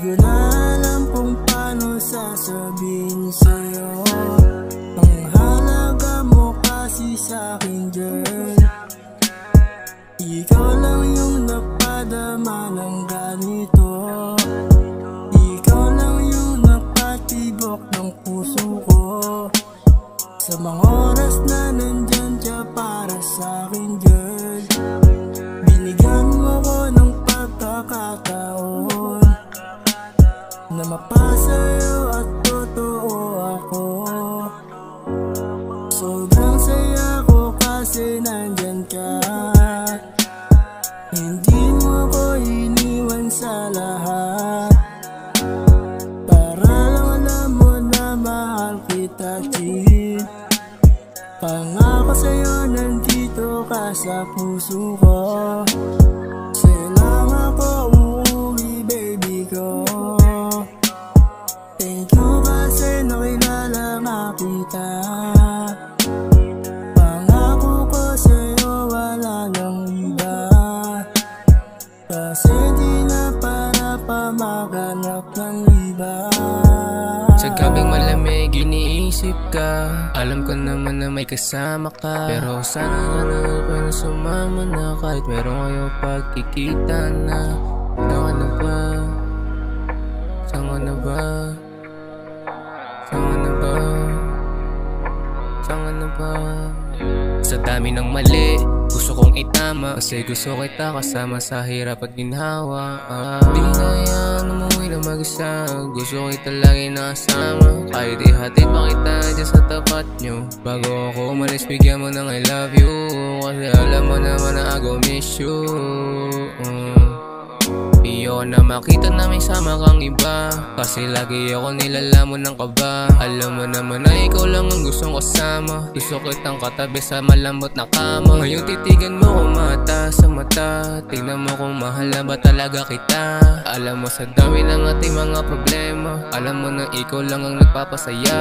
ko na alam kung paano sasabihin sa'yo ang halaga mo kasi sa'kin, girl. Ikaw lang yung napadama ng ganito. Ikaw lang yung napatibok ng puso ko. Sa mga oras na nandyan ka para sa'kin, girl. Binigyan mo ko ng pagkakataon na mapasa'yo at totoo ako. Sobrang saya ko kasi nandyan ka. Hindi mo ko iniwan sa lahat. Para lang alam mo na mahal kita, chick. Pangako sa'yo nandito ka sa puso ko. Sa'yo lang ako uuwi, baby ko. Thank you kasi nakilala nga kita. Pangako ko sa'yo wala nang iba. Kasi di na para pa maghanap ng iba. Sa gabing malamig iniisip ka. Alam ko naman na may kasama ka. Pero sana na pwede sumama na. Kahit meron kayo pagkikita na. Saan na ba? Saan na ba? Saan na ba? Saan na ba? Sa dami ng mali gusto kong itama. Kasi gusto kita kasama sa hirap at ginhawa. Di na yan umuwi na mag-isa. Gusto kita lagi nakasama. Kahit ihatid pa kita dyan sa tapat nyo. Bago ako umalis bigyan mo ng I love you. Kasi alam mo naman na I go miss you. Iyo na makita na may sama kang iba. Kasi lagi ako nilalamon ng kaba. Alam mo naman na ikaw lang ang gustong kasama. Gusto kitang katabi sa malambot na kama. Ngayon titigan mo ko mata sa mata. Tingnan mo kung mahal na ba talaga kita. Alam mo sa dami ng ating mga problema. Alam mo na ikaw lang ang nagpapasaya.